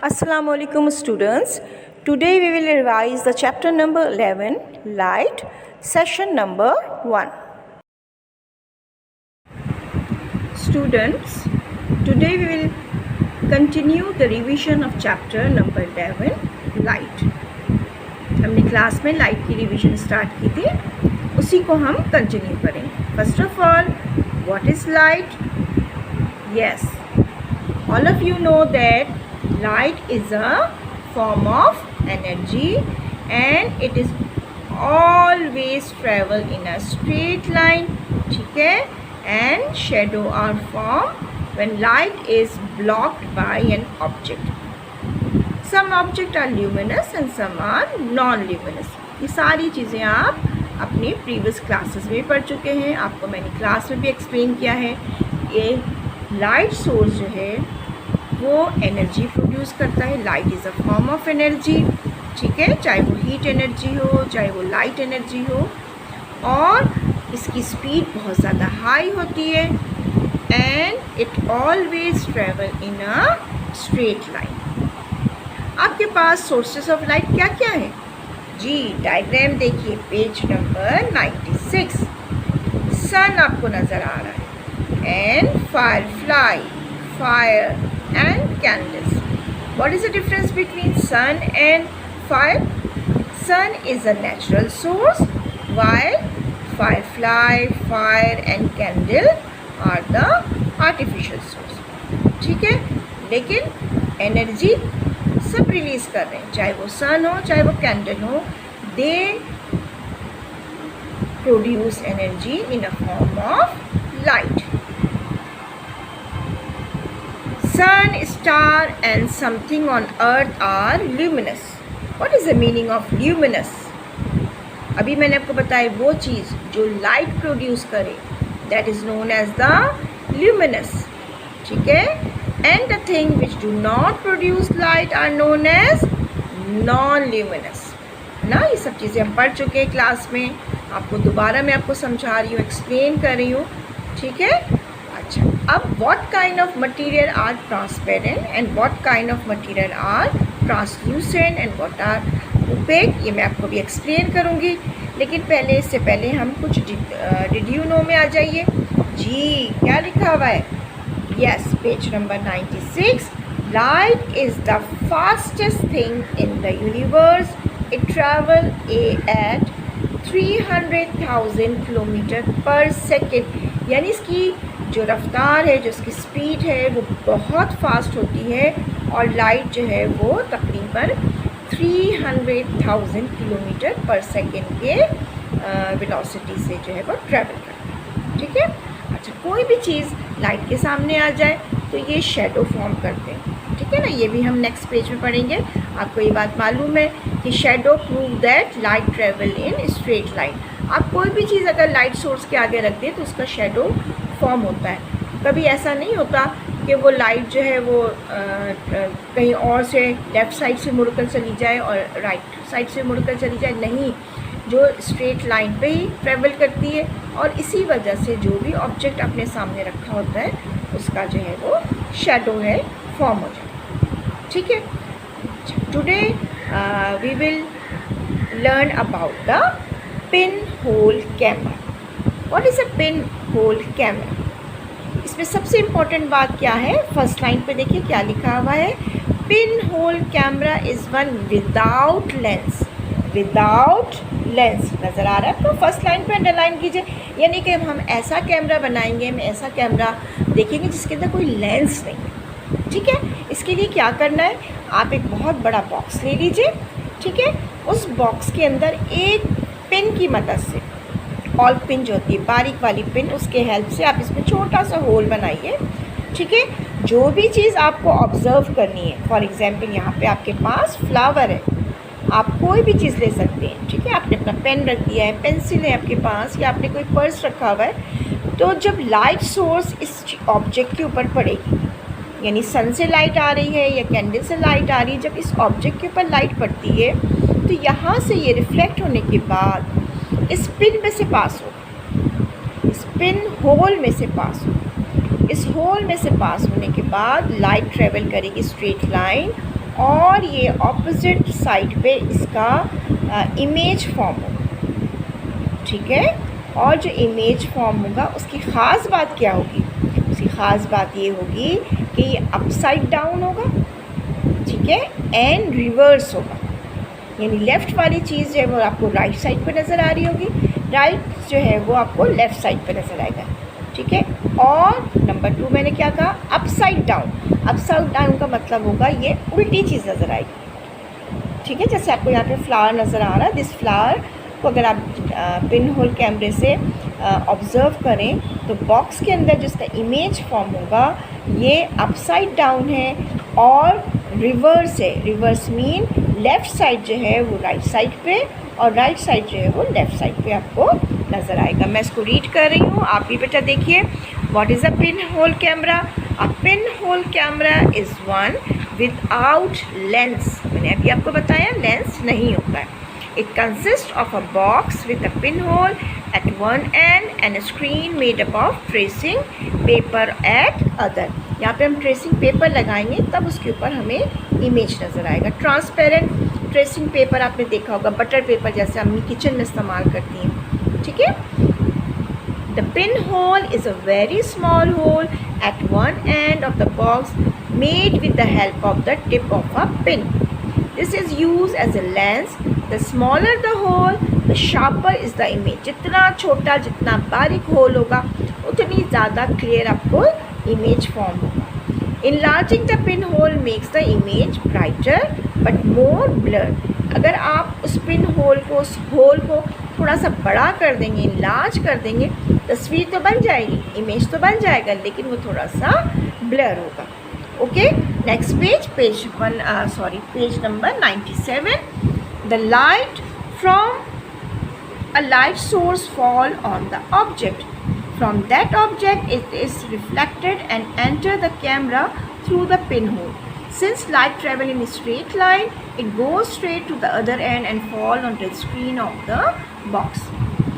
Assalamu alaikum students. Today we will revise the chapter number 11, Light, session number 1. Students, today we will continue the revision of chapter number 11, Light. हमने class में light की revision start की थी, उसी को हम continue करेंगे. First of all, what is light? Yes, all of you know that light is a form of energy and it is always travel in a straight line. ठीक है? And shadow are formed when light is blocked by an object. Some objects are luminous and some are non-luminous. ये सारी चीज़ें आप अपनी previous classes में पढ़ चुके हैं. आपको मैंने क्लास में भी एक्सप्लेन किया है. ये लाइट सोर्स जो है वो एनर्जी प्रोड्यूस करता है. Light is a form of energy. ठीक है, चाहे वो हीट एनर्जी हो, चाहे वो लाइट एनर्जी हो, और इसकी स्पीड बहुत ज़्यादा हाई होती है. And it always travel in a straight line. आपके पास सोर्सेस ऑफ लाइट क्या क्या है जी? डायग्राम देखिए, पेज नंबर 96. सन आपको नज़र आ रहा है, and firefly, fire and candles. What is the difference between sun and fire? Sun is a natural source while firefly, fire and candle are the artificial source. ठीक है, लेकिन एनर्जी सब release कर रहे हैं, चाहे वो सन हो चाहे वो कैंडल हो. They produce energy in a form of light. Sun, star and something on earth are luminous. What is the meaning of luminous? अभी मैंने आपको बताया वो चीज़ जो लाइट प्रोड्यूस करे, that is known as the luminous. ठीक है, and the thing which do not produce light are known as non-luminous. ना, ये सब चीज़ें हम पढ़ चुके हैं क्लास में. आपको दोबारा मैं आपको समझा रही हूँ, एक्सप्लेन कर रही हूँ. ठीक है, अच्छा. अब what kind of material are transparent and what kind of material are translucent and what are opaque, ये मैं आपको भी एक्सप्लेन करूँगी. लेकिन पहले, इससे पहले हम कुछ डिड यू नो में आ जाइए जी. क्या लिखा हुआ है? Yes, page number 96. Light is the fastest thing in the universe. It travel at 300,000 kilometre पर सेकेंड. यानी इसकी जो रफ्तार है, जो इसकी स्पीड है, वो बहुत फास्ट होती है. और लाइट जो है वो तकरीबन 300,000 किलोमीटर पर सेकेंड के वेलोसिटी से जो है वो ट्रैवल करती है. ठीक है, अच्छा. कोई भी चीज़ लाइट के सामने आ जाए तो ये शेडो फॉर्म करते हैं. ठीक है ना, ये भी हम नेक्स्ट पेज में पढ़ेंगे. आपको ये बात मालूम है कि shadow prove that light travel in straight line. आप कोई भी चीज़ अगर लाइट सोर्स के आगे रख दें तो उसका शेडो फॉर्म होता है. कभी ऐसा नहीं होता कि वो लाइट जो है वो कहीं और से लेफ़्ट साइड से मुड़कर चली जाए और राइट साइड से मुड़कर चली जाए. नहीं, जो स्ट्रेट लाइन पे ही ट्रेवल करती है. और इसी वजह से जो भी ऑब्जेक्ट अपने सामने रखा होता है उसका जो है वो शेडो है फॉर्म हो जाता है. ठीक है, today we will learn about the pinhole camera. What is a pinhole camera? इसमें सबसे इम्पॉर्टेंट बात क्या है? फर्स्ट लाइन पे देखिए क्या लिखा हुआ है. Pin hole camera is one without lens. Without lens नज़र आ रहा है आपको? फर्स्ट लाइन पे अंडरलाइन कीजिए. यानी कि हम ऐसा कैमरा बनाएंगे, हम ऐसा कैमरा देखेंगे जिसके अंदर कोई लेंस नहीं है. ठीक है, इसके लिए क्या करना है? आप एक बहुत बड़ा बॉक्स ले लीजिए. ठीक है, उस बॉक्स के अंदर एक पिन की मदद से, ऑल पिन जो होती है, बारीक वाली पिन, उसके हेल्प से आप इसमें छोटा सा होल बनाइए. ठीक है, जो भी चीज़ आपको ऑब्ज़र्व करनी है, फॉर एग्ज़ाम्पल यहाँ पे आपके पास फ्लावर है, आप कोई भी चीज़ ले सकते हैं. ठीक है, आपने अपना पेन रख दिया है, पेंसिल है आपके पास, या आपने कोई पर्स रखा हुआ है, तो जब लाइट सोर्स इस ऑब्जेक्ट के ऊपर पड़ेगी, यानी सन से लाइट आ रही है या कैंडल से लाइट आ रही है, जब इस ऑब्जेक्ट के ऊपर लाइट पड़ती है तो यहाँ से ये रिफ्लेक्ट होने के बाद इस पिन में से पास हो, इस पिन होल में से पास हो. इस होल में से पास होने के बाद लाइट ट्रेवल करेगी स्ट्रेट लाइन और ये ऑपोजिट साइड पे इसका इमेज फॉर्म होगा, ठीक है। और जो इमेज फॉर्म होगा उसकी ख़ास बात क्या होगी? उसकी ख़ास बात ये होगी कि ये अपसाइड डाउन होगा, ठीक है, एंड रिवर्स होगा। यानी लेफ़्ट वाली चीज़ जो है वो आपको राइट साइड पे नज़र आ रही होगी, राइट जो है वो आपको लेफ़्ट साइड पे नज़र आएगा, ठीक है। और नंबर 2 मैंने क्या कहा? Upside down. अपसाइड डाउन का मतलब होगा ये उल्टी चीज़ नज़र आएगी, ठीक है। जैसे आपको यहाँ पे फ्लावर नज़र आ रहा है, दिस फ्लावर को अगर आप पिन होल कैमरे से ऑब्ज़र्व करें तो बॉक्स के अंदर जिसका इमेज फॉर्म होगा ये अपसाइड डाउन है और रिवर्स है। रिवर्स मीन लेफ़्ट साइड जो है वो राइट साइड पे और राइट साइड जो है वो लेफ़्ट साइड पे आपको नज़र आएगा। मैं इसको रीड कर रही हूँ, आप भी बेटा देखिए। What is a pinhole camera? A pinhole camera is one without lens. मैंने अभी आपको बताया लेंस नहीं होता है। It consists of a box with a pinhole at one end and a screen made up of tracing paper at other. यहाँ पे हम ट्रेसिंग पेपर लगाएंगे तब उसके ऊपर हमें इमेज नज़र आएगा। ट्रांसपेरेंट ट्रेसिंग पेपर आपने देखा होगा, बटर पेपर जैसे हम किचन में इस्तेमाल करती हैं, ठीक है। The pinhole is a very small hole at one end of the box made with the help of the tip of a pin. This is used as a lens. The smaller the hole, the sharper is the image. जितना छोटा जितना बारीक whole होगा उतनी ज़्यादा clear आपको image form होगा। Enlarging the pinhole makes the image brighter but more blurred. अगर आप उस पिन होल को, उस होल को थोड़ा सा बड़ा कर देंगे, इनलार्ज कर देंगे, तस्वीर तो बन जाएगी, इमेज तो बन जाएगा, लेकिन वो थोड़ा सा ब्लर होगा। Okay, next page, page number 97. The light from a light source fall on the object. From that object it is reflected and enter the camera through the pinhole. Since light travel in a straight line, it goes straight to the other end and fall onto the screen of the box.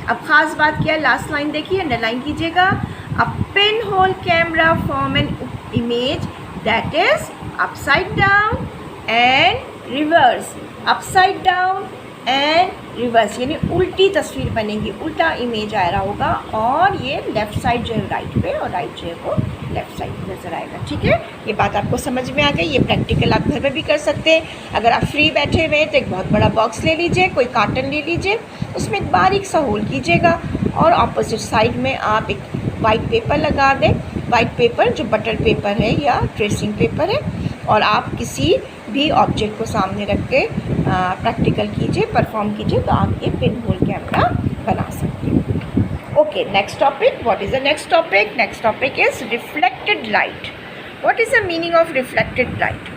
अब ख़ास बात क्या है? Last line देखिए, underline कीजिएगा। A pinhole camera form an image that is upside down and reverse. Upside down and reverse यानी उल्टी तस्वीर बनेगी, उल्टा इमेज आ रहा होगा और ये लेफ़्ट साइड जो है राइट पे और राइट जो है वो लेफ़्ट साइड नज़र आएगा, ठीक है। ये बात आपको समझ में आ गई। ये प्रैक्टिकल आप घर पे भी कर सकते हैं। अगर आप फ्री बैठे हुए हैं तो एक बहुत बड़ा बॉक्स ले लीजिए, कोई कार्टन ले लीजिए, उसमें एक बारीक सा होल कीजिएगा और ऑपोजिट साइड में आप एक वाइट पेपर लगा दें। वाइट पेपर जो बटर पेपर है या ट्रेसिंग पेपर है, और आप किसी भी ऑब्जेक्ट को सामने रख के प्रैक्टिकल कीजिए, परफॉर्म कीजिए, तो आप ये पिन होल कैमरा बना सकते हैं। Okay, next topic. What is the next topic? Next topic is reflected light. What is the meaning of reflected light?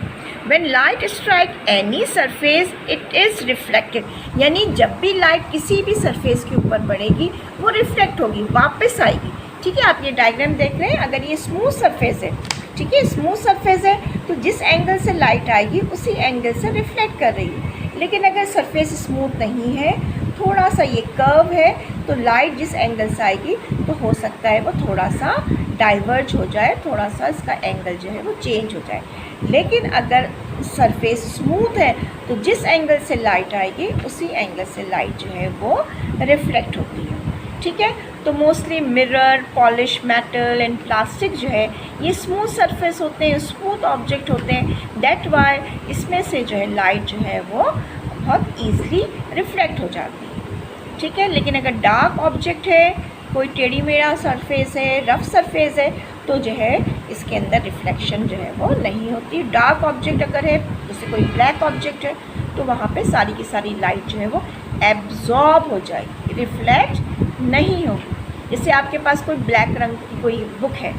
When light strike any surface, it is reflected. यानी जब भी light किसी भी surface के ऊपर पड़ेगी वो रिफ्लेक्ट होगी, वापस आएगी, ठीक है। आप ये डायग्राम देख रहे हैं, अगर ये स्मूथ सरफेस है, ठीक है, स्मूथ सरफेस है तो जिस एंगल से लाइट आएगी उसी एंगल से रिफ्लेक्ट कर रही है। लेकिन अगर सरफेस स्मूथ नहीं है, थोड़ा सा ये कर्व है, तो लाइट जिस एंगल से आएगी तो हो सकता है वो थोड़ा सा डाइवर्ज हो जाए, थोड़ा सा इसका एंगल जो है वो चेंज हो जाए। लेकिन अगर सरफेस स्मूथ है तो जिस एंगल से लाइट आएगी उसी एंगल से लाइट जो है वो रिफ्लेक्ट होती है, ठीक है। तो mostly mirror, polish metal and plastic जो है ये स्मूथ सरफेस होते हैं, स्मूथ ऑब्जेक्ट होते हैं, दैट वाई इसमें से जो है लाइट जो है वो बहुत ईज़िली रिफ्लेक्ट हो जाती है, ठीक है। लेकिन अगर डार्क ऑब्जेक्ट है, कोई टेढ़ी मेढ़ा सरफेस है, रफ सरफेस है, तो जो है इसके अंदर रिफ्लेक्शन जो है वो नहीं होती। डार्क ऑब्जेक्ट अगर है, जैसे कोई ब्लैक ऑब्जेक्ट है, तो वहाँ पे सारी की सारी लाइट जो है वो एब्जॉर्ब हो जाएगी, रिफ्लेक्ट नहीं होगी। जैसे आपके पास कोई ब्लैक रंग की कोई बुक है,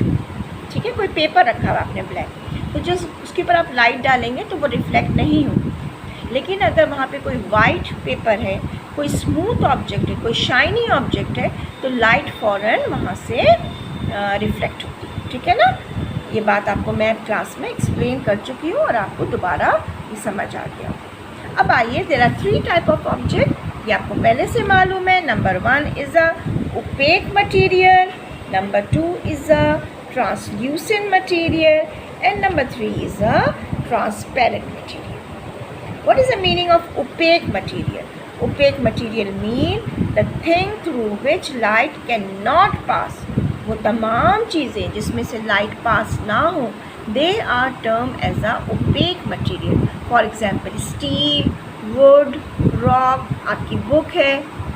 ठीक है, कोई पेपर रखा हुआ आपने ब्लैक, तो जो उसके ऊपर आप लाइट डालेंगे तो वो रिफ्लेक्ट नहीं होगी। लेकिन अगर वहाँ पे कोई वाइट पेपर है, कोई स्मूथ ऑब्जेक्ट है, कोई शाइनी ऑब्जेक्ट है, तो लाइट फ़ौरन वहाँ से रिफ्लेक्ट होती है, ठीक है ना। ये बात आपको मैं क्लास में एक्सप्लेन कर चुकी हूँ और आपको दोबारा ये समझ आ गया। अब आइए, there are 3 type of object, ये आपको पहले से मालूम है। Number 1 is a opaque material, number 2 is a translucent material, and number 3 is a transparent material. What is the meaning of opaque material? Opaque material mean the thing through which light cannot pass. वो तमाम चीज़ें जिसमें से light pass ना हो, they are termed as a opaque material. For example, steel, wood, rock, आपकी book है,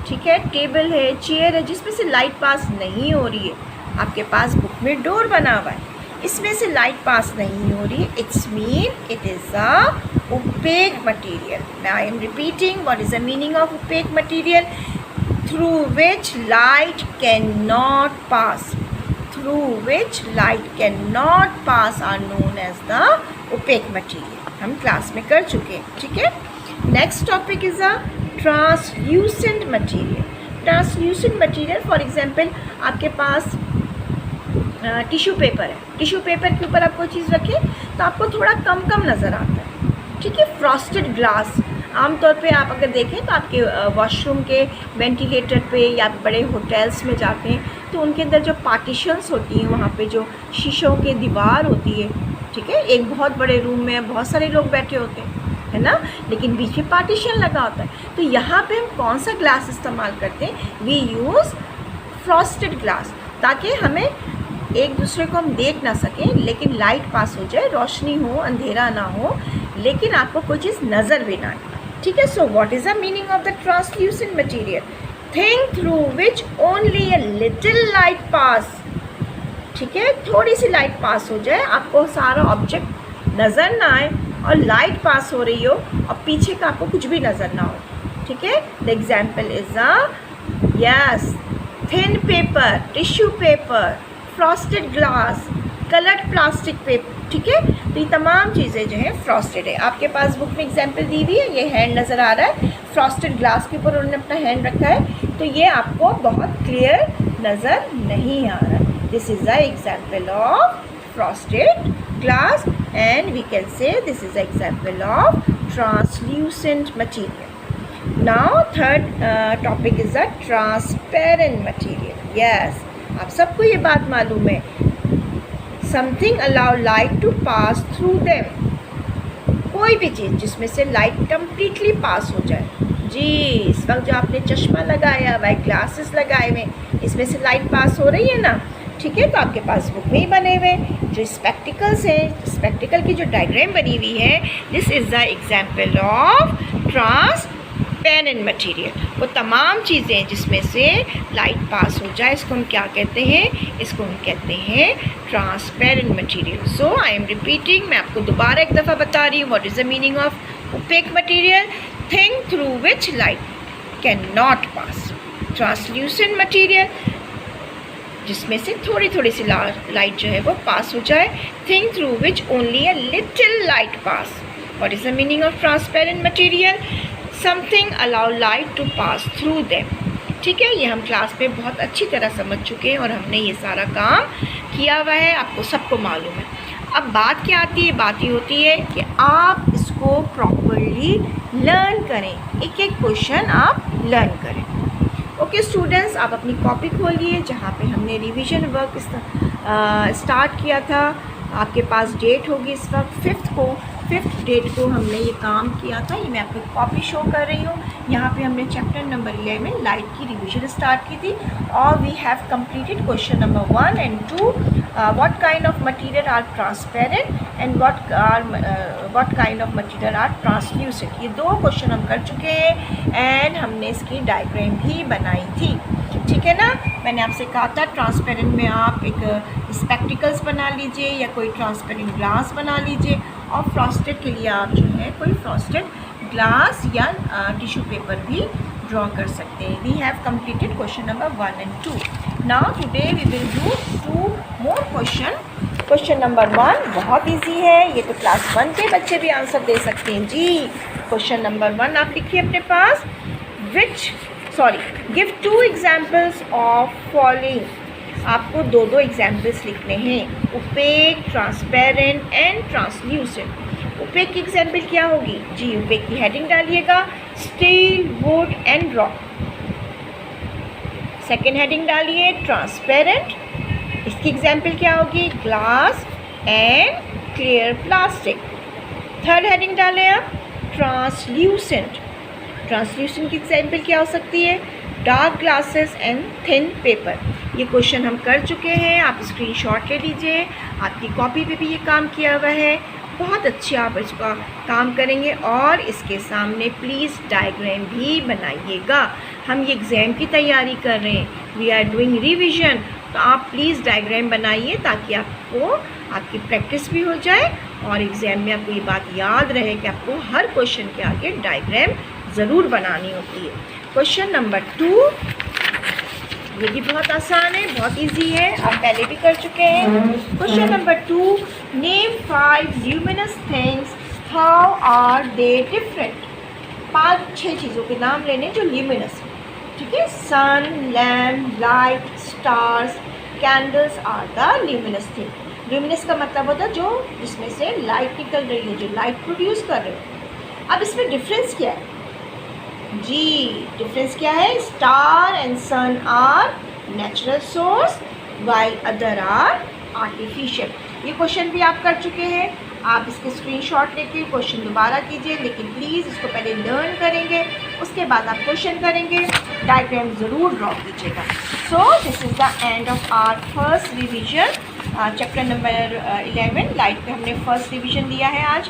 ठीक है, टेबल है, चेयर है, जिसमें से लाइट पास नहीं हो रही है. आपके पास बुक में डोर बना हुआ है, इसमें से लाइट पास नहीं हो रही है. It's mean it is a opaque material. Now I am repeating, what is the meaning of opaque material? Through which light cannot pass. Through which light cannot pass are known as the opaque material. हम class में कर चुके हैं, ठीक है. Next topic is a translucent material. Translucent material, for example आपके पास tissue paper है. Tissue paper के ऊपर आप कोई चीज़ रखें तो आपको थोड़ा कम कम नज़र आता है, ठीक है. फ्रॉस्टेड ग्लास, आमतौर पे आप अगर देखें तो आपके वॉशरूम के वेंटिलेटर पे या बड़े होटल्स में जाते हैं तो उनके अंदर जो पार्टीशंस होती हैं, वहाँ पे जो शीशों की दीवार होती है, ठीक है. एक बहुत बड़े रूम में बहुत सारे लोग बैठे होते हैं, है ना, लेकिन बीच में पार्टीशन लगा होता है. तो यहाँ पे हम कौन सा ग्लास इस्तेमाल करते हैं? वी यूज़ फ्रॉस्टेड ग्लास, ताकि हमें एक दूसरे को हम देख ना सकें, लेकिन लाइट पास हो जाए, रोशनी हो, अंधेरा ना हो, लेकिन आपको कोई चीज़ नज़र भी ना आए, ठीक है. So what is the meaning of the translucent material? Thing through which only a little light पास, ठीक है, थोड़ी सी लाइट पास हो जाए, आपको सारा ऑब्जेक्ट नज़र ना आए और लाइट पास हो रही हो और पीछे का आपको कुछ भी नज़र ना हो, ठीक है. The example is yes thin paper, tissue paper, frosted glass, coloured plastic paper, ठीक है. तो ये तमाम चीज़ें जो हैं फ्रॉस्टेड है. आपके पास बुक में एग्जाम्पल दी हुई है, ये हैंड नज़र आ रहा है, फ्रॉस्टेड ग्लास के ऊपर उन्होंने अपना हैंड रखा है, तो ये आपको बहुत क्लियर नज़र नहीं आ रहा. This is the example of frosted glass and we can say this is an example of translucent material. Now third topic is a transparent material. Yes, आप सबको ये बात मालूम है. Something allow light to pass through them. कोई भी चीज़ जिसमें से लाइट कम्प्लीटली पास हो जाए. जी, इस वक्त जो आपने चश्मा लगाया हुआ है, ग्लासेस लगाए हुए, इसमें से लाइट पास हो रही है ना, ठीक है. तो आपके पास बुक में ही बने हुए जो स्पेक्टिकल्स हैं, स्पेक्टिकल की जो डायग्राम बनी हुई है, this is the example of transparent material. वो तमाम चीज़ें जिसमें से लाइट पास हो जाए, इसको हम क्या कहते हैं? इसको हम कहते हैं transparent material. So I am repeating, मैं आपको दोबारा एक दफ़ा बता रही हूँ. What is the meaning of opaque material? Thing through which light can not pass. Translucent material, जिसमें से थोड़ी थोड़ी सी लाइट जो है वो पास हो जाए. Thing through which only a little light pass. What is the meaning of transparent material? Something allow light to pass through them. ठीक है, ये हम क्लास में बहुत अच्छी तरह समझ चुके हैं और हमने ये सारा काम किया हुआ है, आपको सबको मालूम है. अब बात क्या आती है? बात ये होती है कि आप इसको प्रॉपरली लर्न करें, एक एक क्वेश्चन आप लर्न करें. ओके स्टूडेंट्स, आप अपनी कॉपी खोलिए जहाँ पे हमने रिवीजन वर्क स्टार्ट किया था. आपके पास डेट होगी इस वक्त 5th डेट को हमने ये काम किया था. ये मैं आपको कॉपी शो कर रही हूँ. यहाँ पे हमने चैप्टर नंबर 11 में लाइट की रिवीजन स्टार्ट की थी और we have completed question number 1 and 2. What kind of material are transparent and what kind of material are translucent. ये 2 क्वेश्चन हम कर चुके हैं एंड हमने इसकी डायग्राम भी बनाई थी. ठीक है ना. मैंने आपसे कहा था ट्रांसपेरेंट में आप एक स्पेक्टिकल्स बना लीजिए या कोई ट्रांसपेरेंट ग्लास बना लीजिए और फ्रॉस्टेड के लिए आप जो है कोई फ्रॉस्टेड ग्लास या टिश्यू पेपर भी ड्रॉ कर सकते हैं. We have completed question number 1 and 2. Now today we will do 2 more question. Question number 1 बहुत इजी है, ये तो क्लास 1 के बच्चे भी आंसर दे सकते हैं जी. क्वेश्चन नंबर 1 आप लिखिए अपने पास. Give 2 examples of following. आपको 2 एग्जाम्पल्स लिखने हैं. Opaque, transparent and translucent. Opaque की एग्जाम्पल क्या होगी जी? ओपेक की हेडिंग डालिएगा steel, wood and rock. Second heading डालिए ट्रांसपेरेंट. इसकी एग्जाम्पल क्या होगी? Glass and clear plastic. Third heading डालें आप ट्रांसल्यूसेंट। ट्रांसल्यूसेंट की एग्जाम्पल क्या हो सकती है? Dark glasses and thin paper. ये क्वेश्चन हम कर चुके हैं, आप स्क्रीनशॉट ले लीजिए, आपकी कॉपी पे भी ये काम किया हुआ है। बहुत अच्छे आप इसका काम करेंगे और इसके सामने प्लीज़ डायग्राम भी बनाइएगा। हम ये एग्ज़ाम की तैयारी कर रहे हैं, वी आर डूइंग रिविज़न, तो आप प्लीज़ डायग्राम बनाइए ताकि आपको आपकी प्रैक्टिस भी हो जाए और एग्ज़ाम में आपको ये बात याद रहे कि आपको हर क्वेश्चन के आगे डायग्राम ज़रूर बनानी होती है। क्वेश्चन नंबर 2, ये भी बहुत आसान है, बहुत इजी है, आप पहले भी कर चुके हैं। Question number 2, name 5 luminous things, how are they different. 5-6 चीज़ों के नाम लेने जो ल्यूमिनस है, ठीक है? Sun, lamp, light, stars, candles are the luminous thing. Luminous का मतलब होता है जो जिसमें से लाइट निकल रही है, जो लाइट प्रोड्यूस कर रहे हो। अब इसमें डिफरेंस क्या है जी? डिफरेंस क्या है? Star and sun are natural source while other are artificial. ये क्वेश्चन भी आप कर चुके हैं, आप इसके स्क्रीनशॉट लेके क्वेश्चन दोबारा कीजिए, लेकिन प्लीज़ इसको पहले लर्न करेंगे, उसके बाद आप क्वेश्चन करेंगे, डायग्राम ज़रूर ड्रॉ कीजिएगा। So this is the end of our first revision, chapter number 11 light पे हमने फर्स्ट रिवीजन दिया है आज।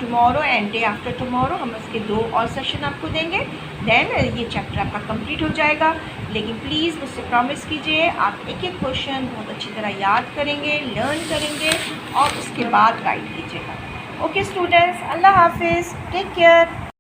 Tomorrow and day after tomorrow हम इसके 2 और सेशन आपको देंगे, देन ये चैप्टर आपका कंप्लीट हो जाएगा। लेकिन प्लीज़ मुझसे प्रॉमिस कीजिए आप एक एक क्वेश्चन बहुत अच्छी तरह याद करेंगे, लर्न करेंगे और उसके बाद राइट कीजिएगा। ओके स्टूडेंट्स, अल्लाह हाफिज़, टेक केयर।